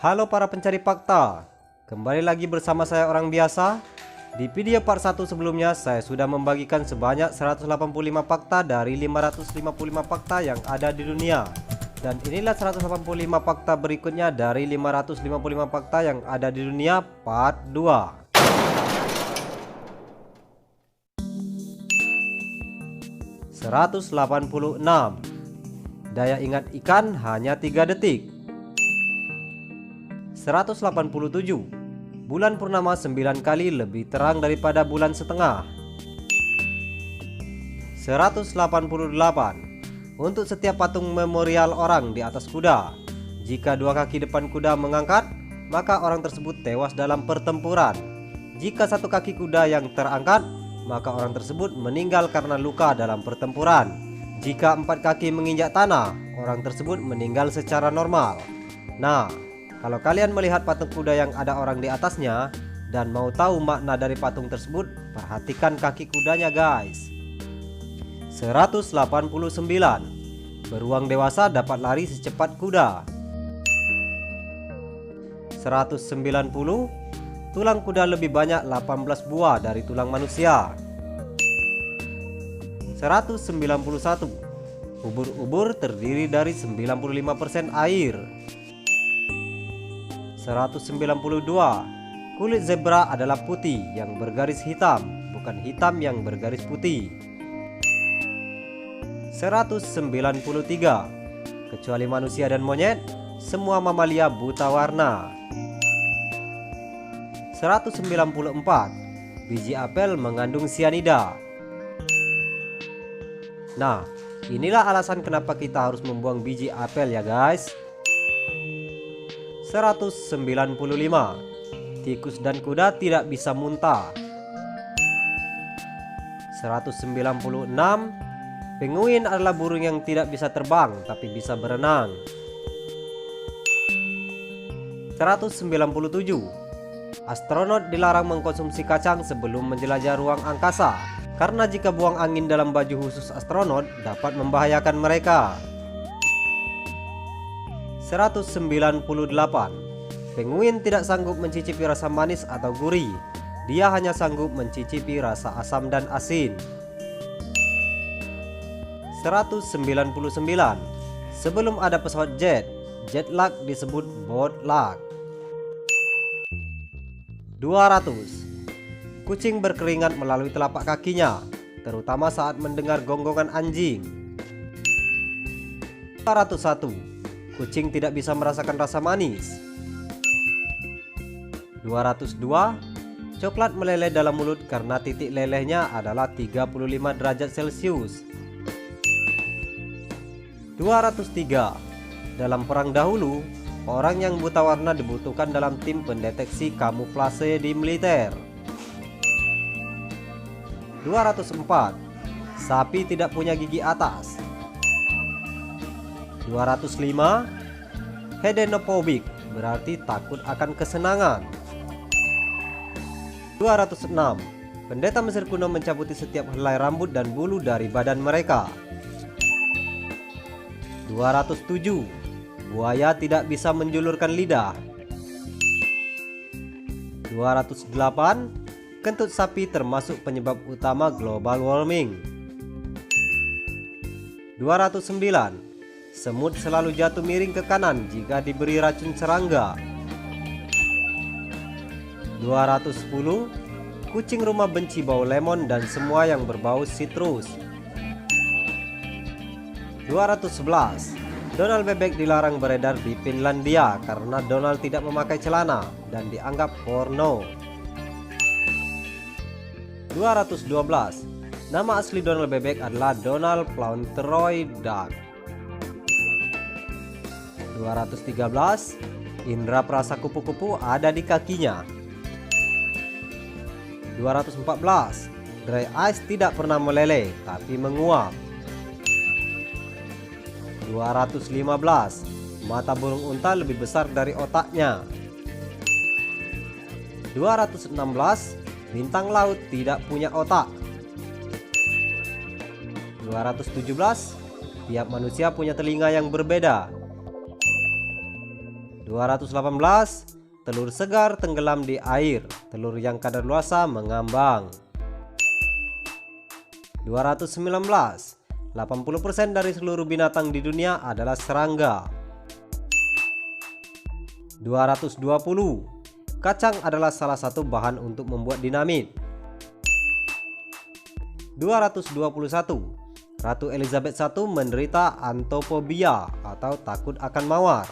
Halo para pencari fakta, kembali lagi bersama saya orang biasa. Di video part 1 sebelumnya saya sudah membagikan sebanyak 185 fakta dari 555 fakta yang ada di dunia. Dan inilah 185 fakta berikutnya dari 555 fakta yang ada di dunia part 2. Daya ingat ikan hanya 3 detik. 187. Bulan purnama 9 kali lebih terang daripada bulan setengah. 188. Untuk setiap patung memorial orang di atas kuda, jika dua kaki depan kuda mengangkat, maka orang tersebut tewas dalam pertempuran. Jika satu kaki kuda yang terangkat, maka orang tersebut meninggal karena luka dalam pertempuran. Jika 4 kaki menginjak tanah, orang tersebut meninggal secara normal. Nah, kalau kalian melihat patung kuda yang ada orang di atasnya dan mau tahu makna dari patung tersebut, perhatikan kaki kudanya guys. 189. Beruang dewasa dapat lari secepat kuda. 190. Tulang kuda lebih banyak 18 buah dari tulang manusia. 191. Ubur-ubur terdiri dari 95% air. 192. Kulit zebra adalah putih yang bergaris hitam, bukan hitam yang bergaris putih. 193. Kecuali manusia dan monyet, semua mamalia buta warna. 194. Biji apel mengandung sianida. Nah, inilah alasan kenapa kita harus membuang biji apel ya guys. 195. Tikus dan kuda tidak bisa muntah. 196. Penguin adalah burung yang tidak bisa terbang tapi bisa berenang. 197. Astronot dilarang mengkonsumsi kacang sebelum menjelajah ruang angkasa, karena jika buang angin dalam baju khusus astronot dapat membahayakan mereka. 198. Penguin tidak sanggup mencicipi rasa manis atau gurih. Dia hanya sanggup mencicipi rasa asam dan asin. 199. Sebelum ada pesawat jet lag disebut boat lag. 200. Kucing berkeringat melalui telapak kakinya, terutama saat mendengar gonggongan anjing. 201. Kucing tidak bisa merasakan rasa manis. 202. Coklat meleleh dalam mulut karena titik lelehnya adalah 35 derajat Celcius. 203. Dalam perang dahulu, orang yang buta warna dibutuhkan dalam tim pendeteksi kamuflase di militer. 204. Sapi tidak punya gigi atas. 205. Hedenophobic berarti takut akan kesenangan. 206. Pendeta Mesir kuno mencabuti setiap helai rambut dan bulu dari badan mereka. 207. Buaya tidak bisa menjulurkan lidah. 208. Kentut sapi termasuk penyebab utama global warming. 209. Semut selalu jatuh miring ke kanan jika diberi racun serangga. 210. Kucing rumah benci bau lemon dan semua yang berbau sitrus. 211. Donald bebek dilarang beredar di Finlandia karena Donald tidak memakai celana dan dianggap porno. 212. Nama asli Donald bebek adalah Donald Fauntleroy Duck. 213. Indra perasa kupu-kupu ada di kakinya. 214. Dry ice tidak pernah meleleh tapi menguap. 215. Mata burung unta lebih besar dari otaknya. 216. Bintang laut tidak punya otak. 217. Tiap manusia punya telinga yang berbeda. 218. Telur segar tenggelam di air, telur yang kadaluarsa mengambang. 219. 80% dari seluruh binatang di dunia adalah serangga. 220. Kacang adalah salah satu bahan untuk membuat dinamit. 221. Ratu Elizabeth I menderita antofobia atau takut akan mawar.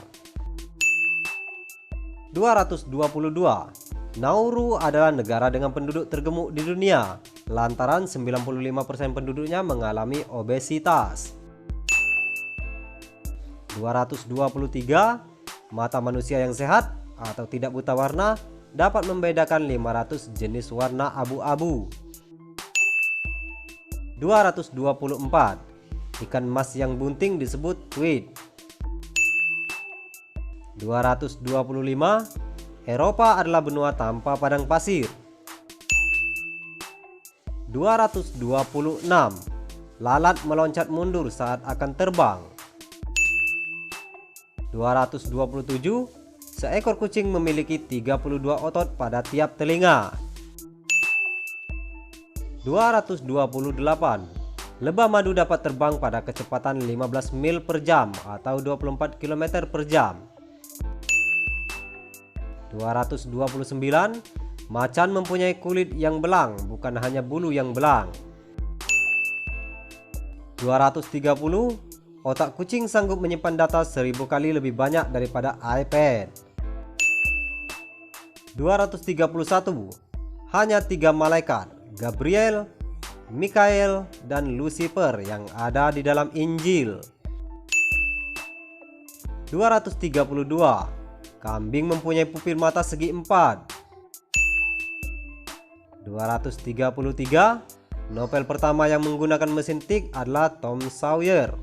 222. Nauru adalah negara dengan penduduk tergemuk di dunia lantaran 95% penduduknya mengalami obesitas. 223. Mata manusia yang sehat atau tidak buta warna dapat membedakan 500 jenis warna abu-abu. 224. Ikan mas yang bunting disebut squid. 225. Eropa adalah benua tanpa padang pasir. 226. Lalat meloncat mundur saat akan terbang. 227. Seekor kucing memiliki 32 otot pada tiap telinga. 228. Lebah madu dapat terbang pada kecepatan 15 mil per jam atau 24 km per jam. 229. Macan mempunyai kulit yang belang, bukan hanya bulu yang belang. 230. Otak kucing sanggup menyimpan data 1000 kali lebih banyak daripada iPad. 231. Hanya 3 malaikat, Gabriel, Mikael, dan Lucifer yang ada di dalam Injil. 232. Kambing mempunyai pupil mata segi 4. 233. Novel pertama yang menggunakan mesin tik adalah Tom Sawyer.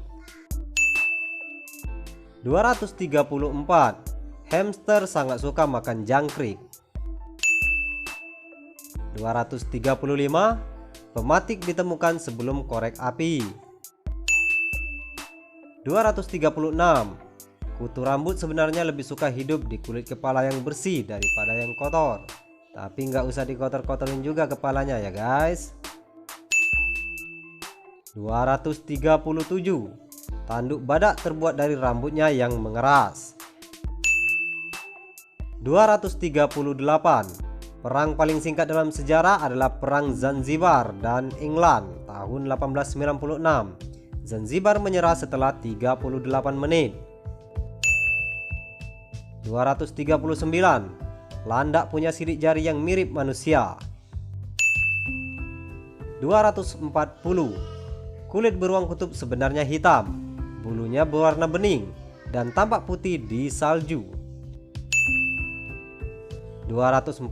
234. Hamster sangat suka makan jangkrik. 235. Pematik ditemukan sebelum korek api. 236. Kutu rambut sebenarnya lebih suka hidup di kulit kepala yang bersih daripada yang kotor. Tapi nggak usah dikotor-kotorin juga kepalanya ya guys. 237. Tanduk badak terbuat dari rambutnya yang mengeras. 238. Perang paling singkat dalam sejarah adalah Perang Zanzibar dan England tahun 1896. Zanzibar menyerah setelah 38 menit. 239. Landak punya sidik jari yang mirip manusia. 240. Kulit beruang kutub sebenarnya hitam, bulunya berwarna bening dan tampak putih di salju. 241.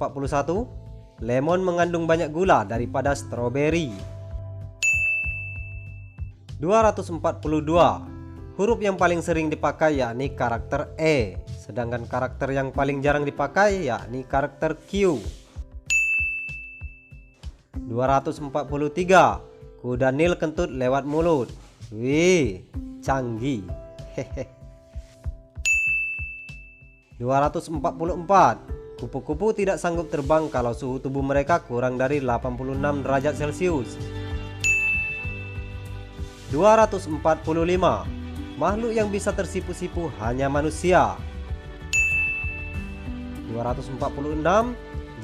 Lemon mengandung banyak gula daripada stroberi. 242. Huruf yang paling sering dipakai yakni karakter E, sedangkan karakter yang paling jarang dipakai yakni karakter Q. 243. Kuda Nil kentut lewat mulut. Wih, canggih. Hehe. 244. Kupu-kupu tidak sanggup terbang kalau suhu tubuh mereka kurang dari 86 derajat Celcius. 245. Makhluk yang bisa tersipu-sipu hanya manusia. 246.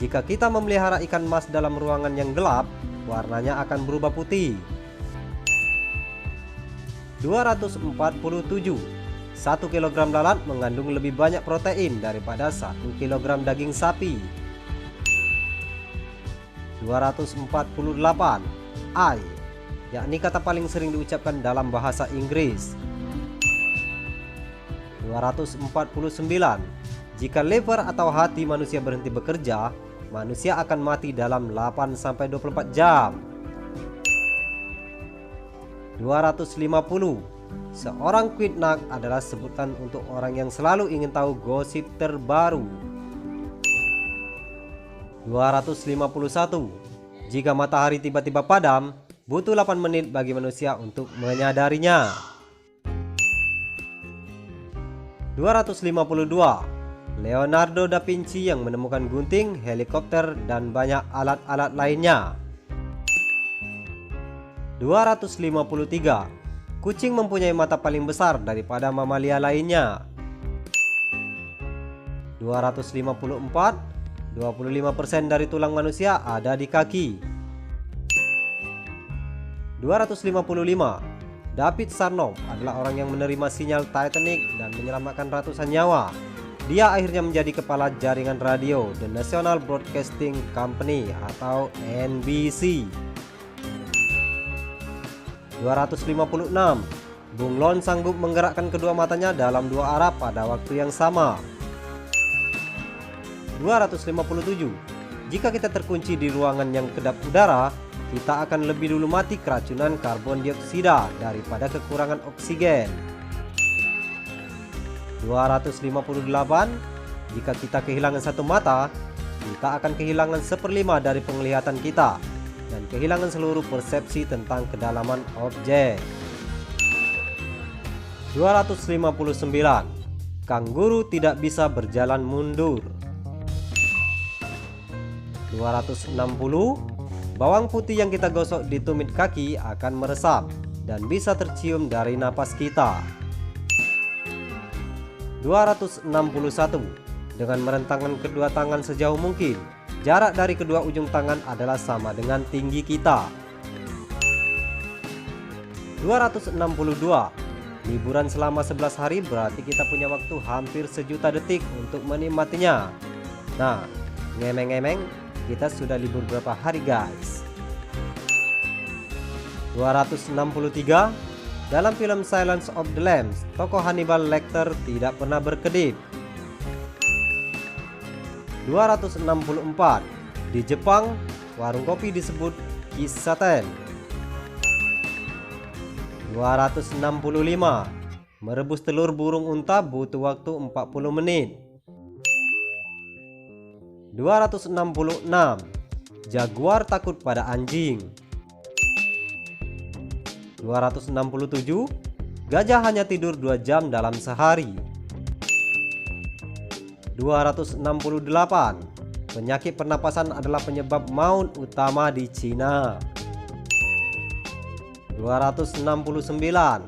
Jika kita memelihara ikan mas dalam ruangan yang gelap, warnanya akan berubah putih. 247. 1 kg lalat mengandung lebih banyak protein daripada 1 kg daging sapi. 248. I, yakni kata paling sering diucapkan dalam bahasa Inggris. 249. Jika liver atau hati manusia berhenti bekerja, manusia akan mati dalam 8-24 jam. 250. Seorang quidnag adalah sebutan untuk orang yang selalu ingin tahu gosip terbaru. 251. Jika matahari tiba-tiba padam, butuh 8 menit bagi manusia untuk menyadarinya. 252. Leonardo da Vinci yang menemukan gunting, helikopter, dan banyak alat-alat lainnya. 253. Kucing mempunyai mata paling besar daripada mamalia lainnya. 254. 25% dari tulang manusia ada di kaki. 255. David Sarnoff adalah orang yang menerima sinyal Titanic dan menyelamatkan ratusan nyawa. Dia akhirnya menjadi kepala jaringan radio The National Broadcasting Company atau NBC. 256. Bunglon sanggup menggerakkan kedua matanya dalam dua arah pada waktu yang sama. 257. Jika kita terkunci di ruangan yang kedap udara, kita akan lebih dulu mati keracunan karbon dioksida daripada kekurangan oksigen. 258. Jika kita kehilangan satu mata, kita akan kehilangan 1/5 dari penglihatan kita dan kehilangan seluruh persepsi tentang kedalaman objek. 259. Kanguru tidak bisa berjalan mundur. 260. Bawang putih yang kita gosok di tumit kaki akan meresap dan bisa tercium dari napas kita. 261. Dengan merentangkan kedua tangan sejauh mungkin, jarak dari kedua ujung tangan adalah sama dengan tinggi kita. 262. Liburan selama 11 hari berarti kita punya waktu hampir 1.000.000 detik untuk menikmatinya. Nah, ngemeng-ngemeng, kita sudah libur berapa hari guys? 263. Dalam film Silence of the Lambs, tokoh Hannibal Lecter tidak pernah berkedip. 264. Di Jepang, warung kopi disebut Kissaten. 265. Merebus telur burung unta butuh waktu 40 menit. 266. Jaguar takut pada anjing. 267. Gajah hanya tidur 2 jam dalam sehari. 268. Penyakit pernapasan adalah penyebab maut utama di Cina. 269.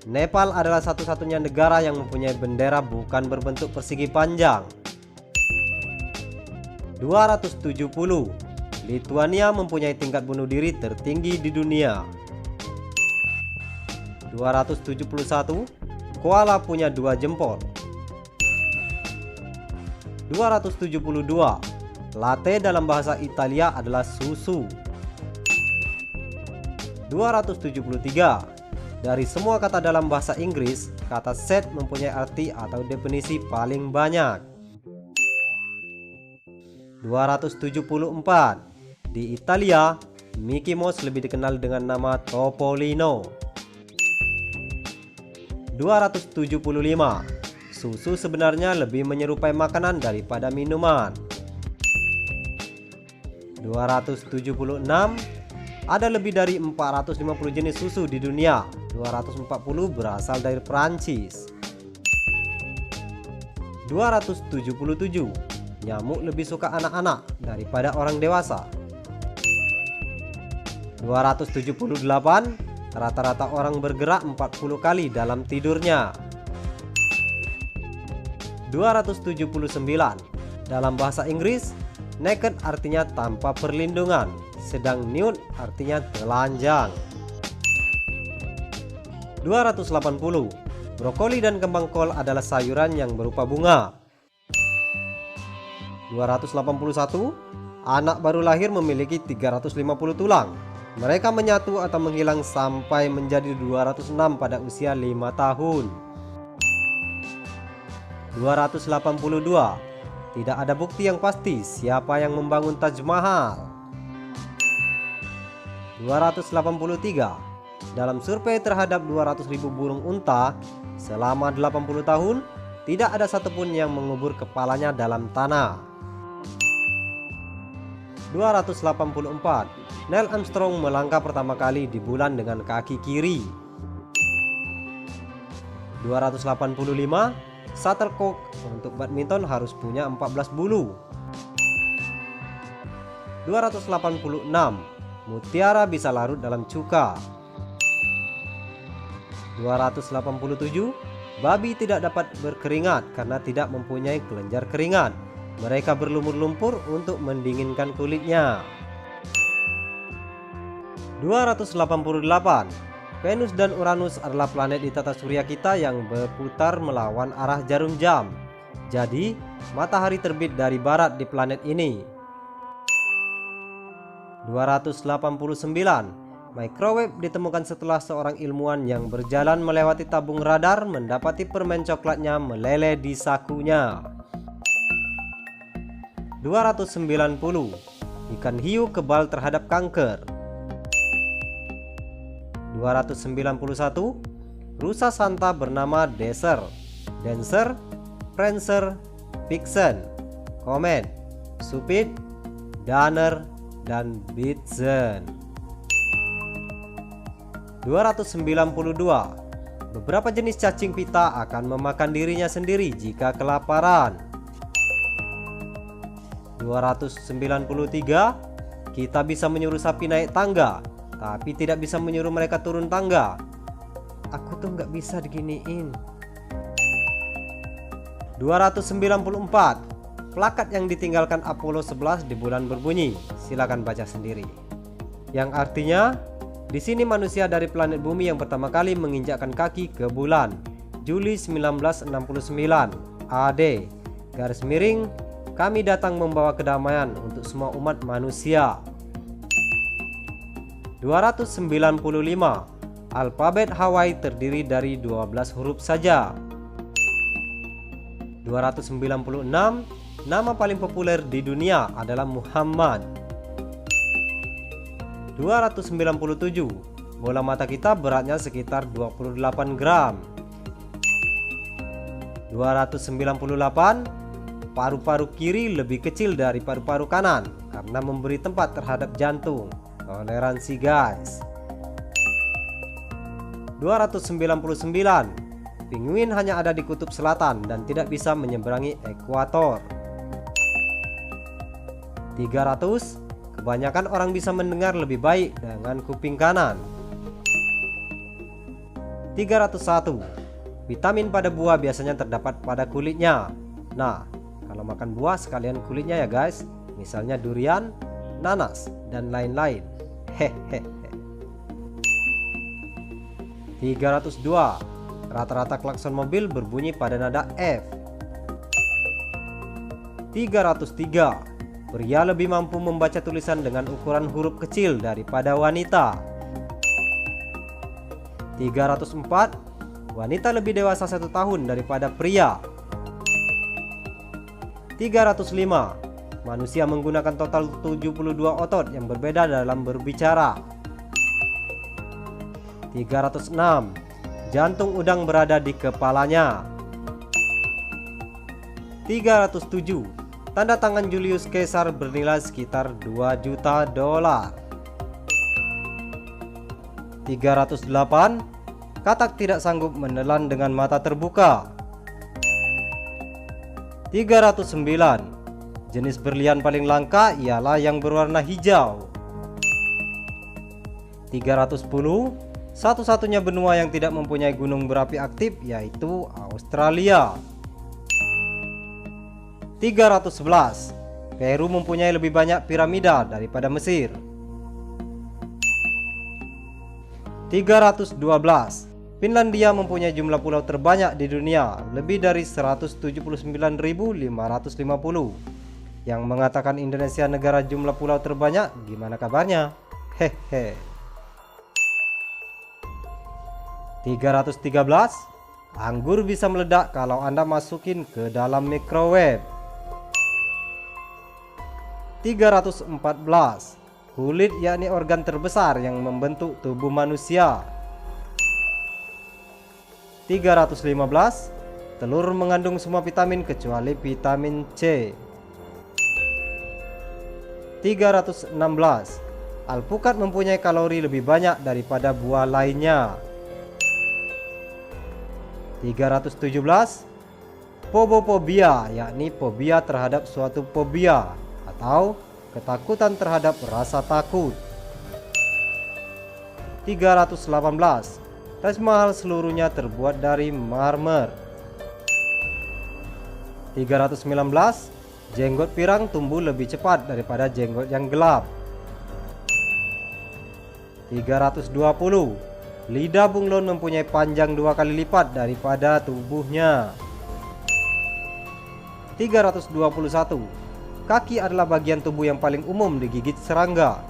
Nepal adalah satu-satunya negara yang mempunyai bendera bukan berbentuk persegi panjang. 270. Lituania mempunyai tingkat bunuh diri tertinggi di dunia. 271. Koala punya 2 jempol. 272. Latte dalam bahasa Italia adalah susu. 273. Dari semua kata dalam bahasa Inggris, kata set mempunyai arti atau definisi paling banyak. 274. Di Italia, Mickey Mouse lebih dikenal dengan nama Topolino. 275. Susu sebenarnya lebih menyerupai makanan daripada minuman. 276. Ada lebih dari 450 jenis susu di dunia. 240 berasal dari Prancis. 277. Nyamuk lebih suka anak-anak daripada orang dewasa. 278. Rata-rata orang bergerak 40 kali dalam tidurnya. 279. Dalam bahasa Inggris, naked artinya tanpa perlindungan, sedang nude artinya telanjang. 280. Brokoli dan kembang kol adalah sayuran yang berupa bunga. 281. Anak baru lahir memiliki 350 tulang. Mereka menyatu atau menghilang sampai menjadi 206 pada usia 5 tahun. 282. Tidak ada bukti yang pasti siapa yang membangun Taj Mahal. 283. Dalam survei terhadap 200.000 burung unta selama 80 tahun, tidak ada satupun yang mengubur kepalanya dalam tanah. 284. Neil Armstrong melangkah pertama kali di bulan dengan kaki kiri. 285. Shuttlecock untuk badminton harus punya 14 bulu. 286. Mutiara bisa larut dalam cuka. 287. Babi tidak dapat berkeringat karena tidak mempunyai kelenjar keringat. Mereka berlumur lumpur untuk mendinginkan kulitnya. 288. Venus dan Uranus adalah planet di tata surya kita yang berputar melawan arah jarum jam. Jadi, matahari terbit dari barat di planet ini. 289. Microwave ditemukan setelah seorang ilmuwan yang berjalan melewati tabung radar mendapati permen coklatnya meleleh di sakunya. 290. Ikan hiu kebal terhadap kanker. 291. Rusa Santa bernama Dancer, Prancer, Vixen, Comet, Cupid, Donner, dan Blitzen. 292. Beberapa jenis cacing pita akan memakan dirinya sendiri jika kelaparan. 293. Kita bisa menyuruh sapi naik tangga, tapi tidak bisa menyuruh mereka turun tangga. Aku tuh nggak bisa diginiin. 294. Plakat yang ditinggalkan Apollo 11 di bulan berbunyi. Silakan baca sendiri. Yang artinya, di sini manusia dari planet bumi yang pertama kali menginjakkan kaki ke bulan. Juli 1969. AD. Garis miring. Kami datang membawa kedamaian untuk semua umat manusia. 295. Alfabet Hawaii terdiri dari 12 huruf saja. 296. Nama paling populer di dunia adalah Muhammad. 297. Bola mata kita beratnya sekitar 28 gram. 298. Paru-paru kiri lebih kecil dari paru-paru kanan karena memberi tempat terhadap jantung. Toleransi guys. 299. Penguin hanya ada di kutub selatan dan tidak bisa menyeberangi ekuator. 300. Kebanyakan orang bisa mendengar lebih baik dengan kuping kanan. 301. Vitamin pada buah biasanya terdapat pada kulitnya. Nah, kalau makan buah sekalian kulitnya ya guys. Misalnya durian, nanas, dan lain-lain. Hehehe. 302. Rata-rata klakson mobil berbunyi pada nada F. 303. Pria lebih mampu membaca tulisan dengan ukuran huruf kecil daripada wanita. 304. Wanita lebih dewasa 1 tahun daripada pria. 305. Manusia menggunakan total 72 otot yang berbeda dalam berbicara. 306. Jantung udang berada di kepalanya. 307. Tanda tangan Julius Caesar bernilai sekitar 2 juta dolar. 308. Katak tidak sanggup menelan dengan mata terbuka. 309. Jenis berlian paling langka ialah yang berwarna hijau. 310. Satu-satunya benua yang tidak mempunyai gunung berapi aktif yaitu Australia. 311. Peru mempunyai lebih banyak piramida daripada Mesir. 312. Finlandia mempunyai jumlah pulau terbanyak di dunia, lebih dari 179.550. Yang mengatakan Indonesia negara jumlah pulau terbanyak, gimana kabarnya? Hehe. 313. Anggur bisa meledak kalau Anda masukin ke dalam microwave. 314. Kulit yakni organ terbesar yang membentuk tubuh manusia. 315. Telur mengandung semua vitamin kecuali vitamin C. 316. Alpukat mempunyai kalori lebih banyak daripada buah lainnya. 317. Phobopobia, yakni fobia terhadap suatu fobia atau ketakutan terhadap rasa takut. 318. Taj Mahal seluruhnya terbuat dari marmer. 319. Jenggot pirang tumbuh lebih cepat daripada jenggot yang gelap. 320. Lidah bunglon mempunyai panjang 2 kali lipat daripada tubuhnya. 321. Kaki adalah bagian tubuh yang paling umum digigit serangga.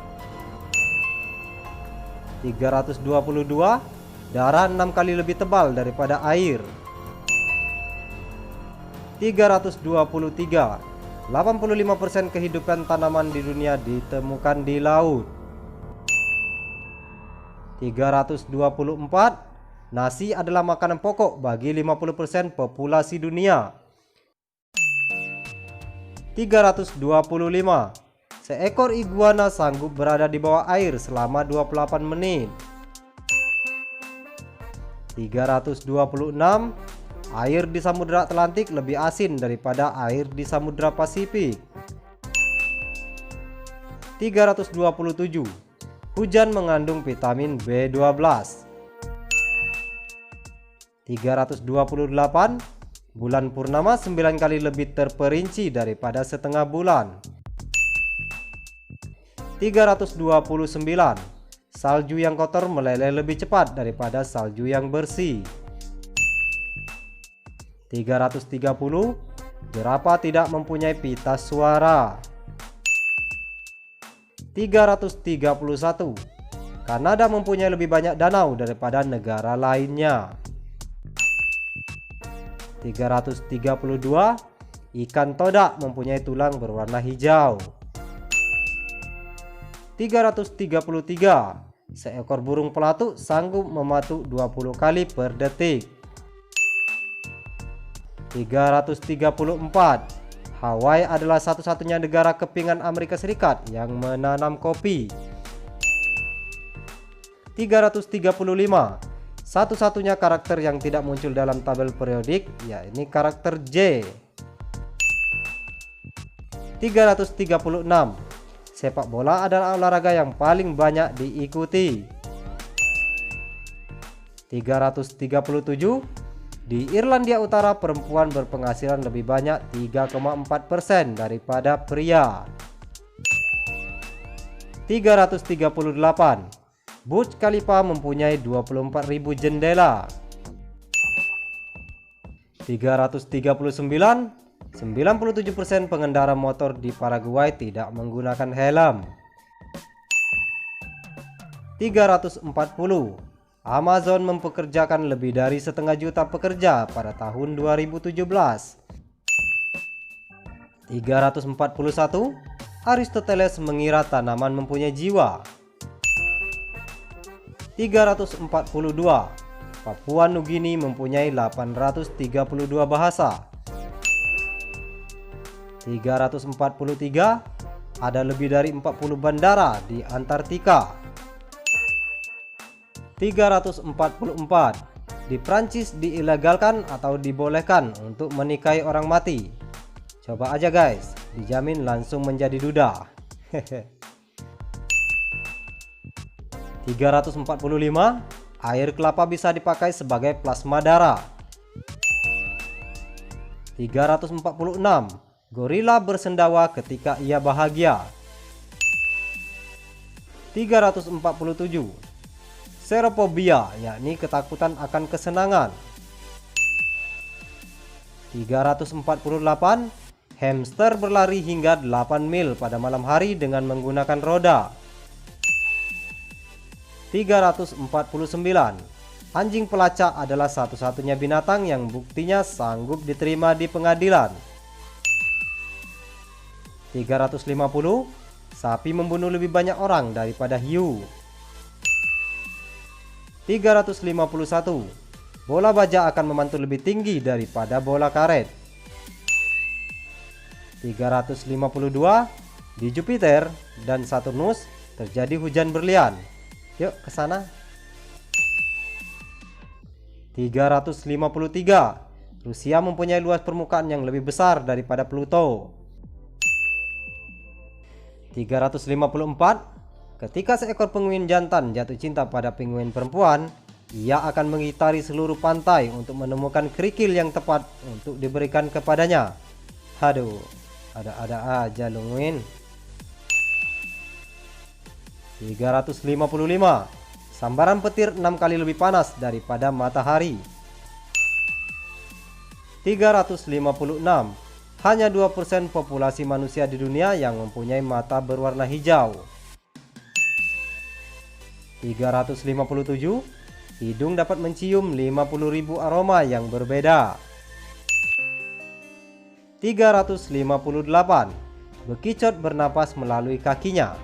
322. Darah 6 kali lebih tebal daripada air. 323. 85% kehidupan tanaman di dunia ditemukan di laut. 324. Nasi adalah makanan pokok bagi 50% populasi dunia. 325. Seekor iguana sanggup berada di bawah air selama 28 menit. 326. Air di Samudra Atlantik lebih asin daripada air di Samudra Pasifik. 327. Hujan mengandung vitamin B12. 328. Bulan purnama 9 kali lebih terperinci daripada setengah bulan. 329. Salju yang kotor meleleh lebih cepat daripada salju yang bersih. 330. Jerapah tidak mempunyai pita suara. 331. Kanada mempunyai lebih banyak danau daripada negara lainnya. 332. Ikan todak mempunyai tulang berwarna hijau. 333. Seekor burung pelatuk sanggup mematuk 20 kali per detik. 334. Hawaii adalah satu-satunya negara kepingan Amerika Serikat yang menanam kopi. 335. Satu-satunya karakter yang tidak muncul dalam tabel periodik, yakni karakter J. 336. Sepak bola adalah olahraga yang paling banyak diikuti. 337. Di Irlandia Utara perempuan berpenghasilan lebih banyak 3,4% daripada pria. 338. Burj Khalifa mempunyai 24.000 jendela. 339. 97% pengendara motor di Paraguay tidak menggunakan helm. 340. Amazon mempekerjakan lebih dari 1,5 juta pekerja pada tahun 2017. 341. Aristoteles mengira tanaman mempunyai jiwa. 342. Papua Nugini mempunyai 832 bahasa. 343. Ada lebih dari 40 bandara di Antartika. 344. Di Prancis diilegalkan atau dibolehkan untuk menikahi orang mati. Coba aja guys, dijamin langsung menjadi duda. 345. Air kelapa bisa dipakai sebagai plasma darah. 346. Gorila bersendawa ketika ia bahagia. 347. Serophobia, yakni ketakutan akan kesenangan. 348. Hamster berlari hingga 8 mil pada malam hari dengan menggunakan roda. 349. Anjing pelacak adalah satu-satunya binatang yang buktinya sanggup diterima di pengadilan. 350. Sapi membunuh lebih banyak orang daripada hiu. 351. Bola baja akan memantul lebih tinggi daripada bola karet. 352. Di Jupiter dan Saturnus terjadi hujan berlian. Yuk ke sana. 353. Rusia mempunyai luas permukaan yang lebih besar daripada Pluto. 354. Ketika seekor penguin jantan jatuh cinta pada penguin perempuan, ia akan mengitari seluruh pantai untuk menemukan kerikil yang tepat untuk diberikan kepadanya. Aduh, ada-ada aja lu Nguin. 355. Sambaran petir 6 kali lebih panas daripada matahari. 356. Hanya 2% populasi manusia di dunia yang mempunyai mata berwarna hijau. 357. Hidung dapat mencium 50.000 aroma yang berbeda. 358. Bekicot bernapas melalui kakinya.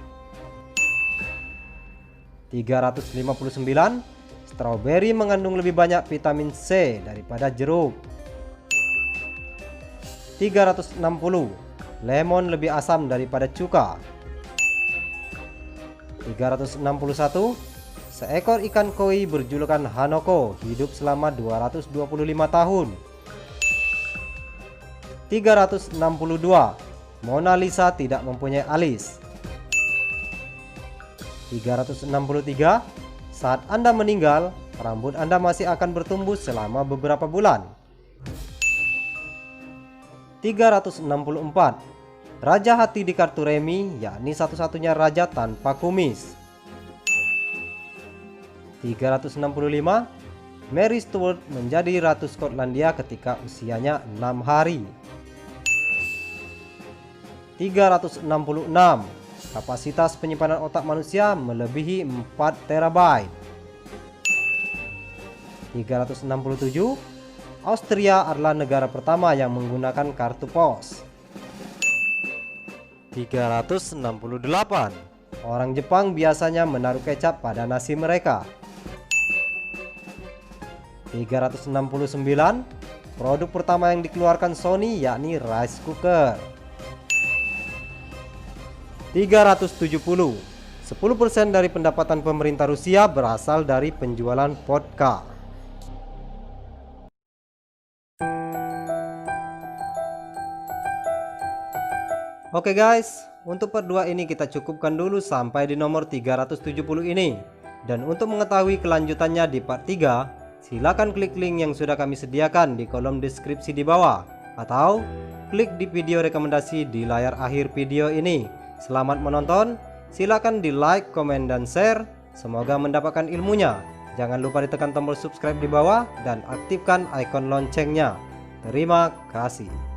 359. Stroberi mengandung lebih banyak vitamin C daripada jeruk. 360. Lemon lebih asam daripada cuka. 361. Seekor ikan koi berjulukan Hanoko hidup selama 225 tahun. 362. Mona Lisa tidak mempunyai alis. 363. Saat Anda meninggal, rambut Anda masih akan bertumbuh selama beberapa bulan. 364. Raja Hati di kartu remi, yakni satu-satunya raja tanpa kumis. 365. Mary Stuart menjadi Ratu Skotlandia ketika usianya 6 hari. 366. Kapasitas penyimpanan otak manusia melebihi 4 terabyte. 367. Austria adalah negara pertama yang menggunakan kartu pos. 368. Orang Jepang biasanya menaruh kecap pada nasi mereka. 369. Produk pertama yang dikeluarkan Sony yakni rice cooker. 370. 10% dari pendapatan pemerintah Rusia berasal dari penjualan vodka. Oke guys, untuk part 2 ini kita cukupkan dulu sampai di nomor 370 ini. Dan untuk mengetahui kelanjutannya di part 3, silakan klik link yang sudah kami sediakan di kolom deskripsi di bawah, atau klik di video rekomendasi di layar akhir video ini. Selamat menonton, silakan di like, komen, dan share. Semoga mendapatkan ilmunya. Jangan lupa ditekan tombol subscribe di bawah dan aktifkan icon loncengnya. Terima kasih.